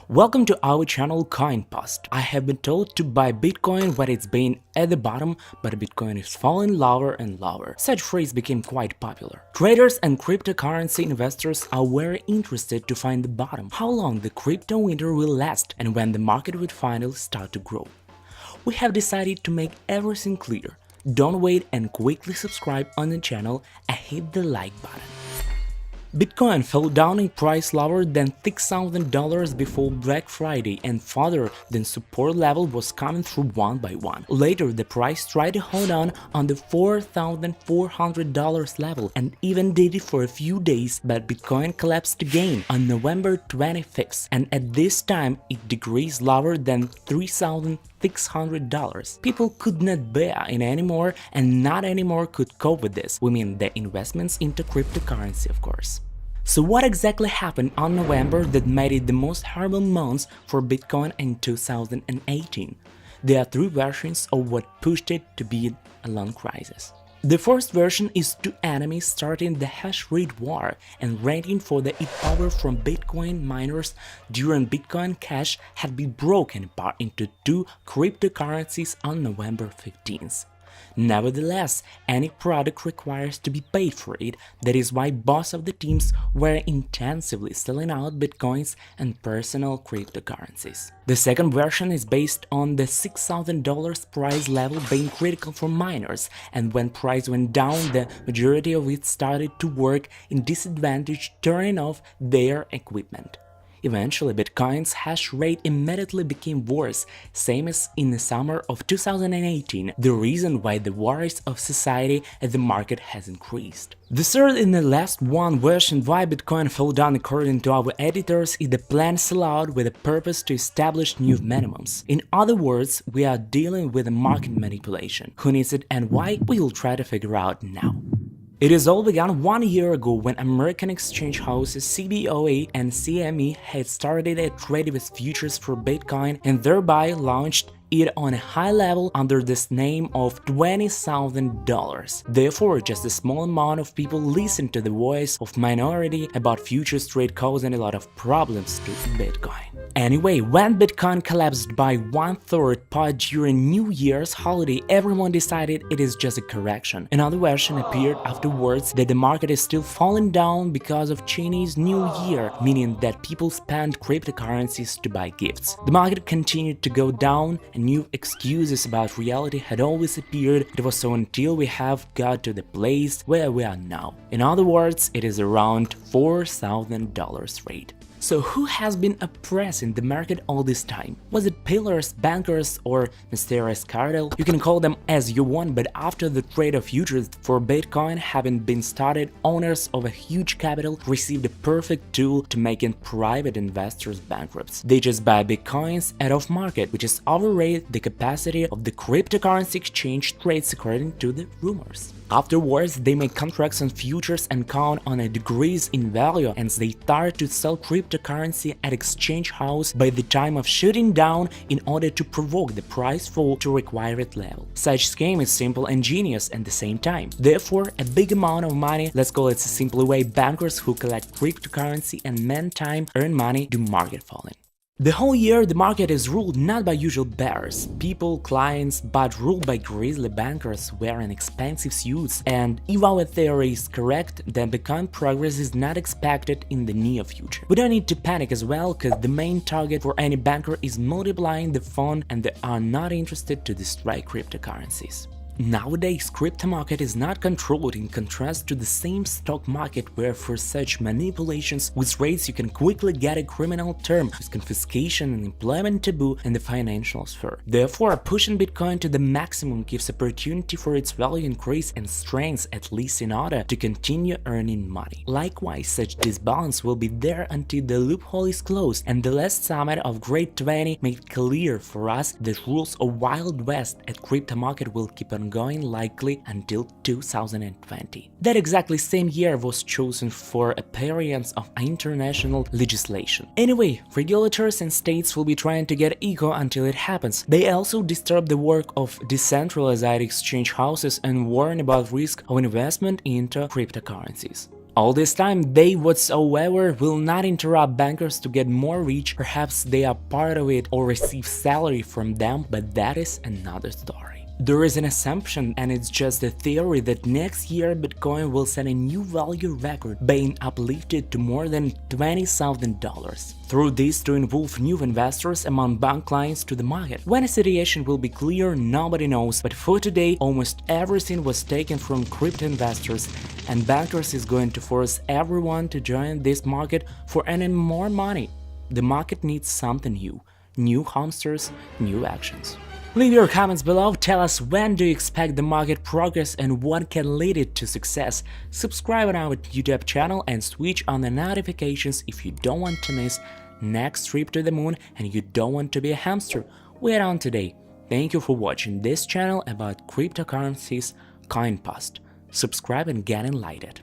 Welcome to our channel CoinPost. I have been told to buy Bitcoin when it's been at the bottom, but Bitcoin is falling lower and lower. Such phrase became quite popular. Traders and cryptocurrency investors are very interested to find the bottom, how long the crypto winter will last, and when the market will finally start to grow. We have decided to make everything clear. Don't wait and quickly subscribe on the channel and hit the like button. Bitcoin fell down in price lower than $6,000 before Black Friday and farther than support level was coming through one by one. Later, the price tried to hold on the $4,400 level and even did it for a few days, but Bitcoin collapsed again on November 25th, and at this time it decreased lower than $3,600. People could not bear it anymore, and not anymore could cope with this. We mean the investments into cryptocurrency, of course. So what exactly happened on November that made it the most horrible month for Bitcoin in 2018? There are three versions of what pushed it to be a long crisis. The first version is two enemies starting the hash rate war and ranting for the e-power from Bitcoin miners during Bitcoin Cash had been broken apart into two cryptocurrencies on November 15th. Nevertheless, any product requires to be paid for it. That is why both of the teams were intensively selling out bitcoins and personal cryptocurrencies. The second version is based on the $6,000 price level being critical for miners, and when price went down, the majority of it started to work in disadvantage, turning off their equipment. Eventually, Bitcoin's hash rate immediately became worse, same as in the summer of 2018, the reason why the worries of society and the market has increased. The third and the last one version why Bitcoin fell down according to our editors is the planned sellout with a purpose to establish new minimums. In other words, we are dealing with a market manipulation. Who needs it and why? We will try to figure out now. It is all began 1 year ago when American exchange houses CBOE and CME had started a trade with futures for Bitcoin and thereby launched it on a high level under this name of $20,000. Therefore, just a small amount of people listened to the voice of minority about futures trade causing a lot of problems to Bitcoin. Anyway, when Bitcoin collapsed by 1/3 part during New Year's holiday, everyone decided it is just a correction. Another version appeared afterwards that the market is still falling down because of Chinese New Year, meaning that people spent cryptocurrencies to buy gifts. The market continued to go down and new excuses about reality had always appeared. It was so until we have got to the place where we are now. In other words, it is around $4,000 rate. So who has been oppressing the market all this time? Was it pillars, bankers, or mysterious cartel? You can call them as you want, but after the trade of futures for Bitcoin having been started, owners of a huge capital received a perfect tool to making private investors bankrupt. They just buy Bitcoins out of market, which is overrated the capacity of the cryptocurrency exchange trades according to the rumors. Afterwards, they make contracts on futures and count on a decrease in value, and they start to sell cryptocurrency at exchange house by the time of shooting down in order to provoke the price fall to required level. Such scheme is simple and genius at the same time. Therefore, a big amount of money, let's call it a simple way, bankers who collect cryptocurrency and meantime earn money do market falling. The whole year, the market is ruled not by usual bears, people, clients, but ruled by grizzly bankers wearing expensive suits, and if our theory is correct, then Bitcoin progress is not expected in the near future. We don't need to panic as well, cause the main target for any banker is multiplying the fund and they are not interested to destroy cryptocurrencies. Nowadays, crypto market is not controlled in contrast to the same stock market where for such manipulations with rates you can quickly get a criminal term with confiscation and employment taboo in the financial sphere. Therefore, pushing Bitcoin to the maximum gives opportunity for its value increase and strength at least in order to continue earning money. Likewise, such disbalance will be there until the loophole is closed, and the last summit of Great 20 made clear for us that rules of Wild West at crypto market will keep on going likely until 2020. That exactly same year was chosen for appearance of international legislation. Anyway, regulators and states will be trying to get eco until it happens. They also disturb the work of decentralized exchange houses and warn about risk of investment into cryptocurrencies. All this time, they whatsoever will not interrupt bankers to get more rich. Perhaps they are part of it or receive salary from them, but that is another story. There is an assumption, and it's just a theory, that next year Bitcoin will set a new value record, being uplifted to more than $20,000. Through this to involve new investors among bank clients to the market. When a situation will be clear, nobody knows, but for today almost everything was taken from crypto investors, and bankers is going to force everyone to join this market for earning more money. The market needs something new hamsters, new actions. Leave your comments below, tell us when do you expect the market progress and what can lead it to success. Subscribe on our YouTube channel and switch on the notifications if you don't want to miss next trip to the moon and you don't want to be a hamster. We're on today. Thank you for watching this channel about cryptocurrencies, CoinPost. Subscribe and get enlightened.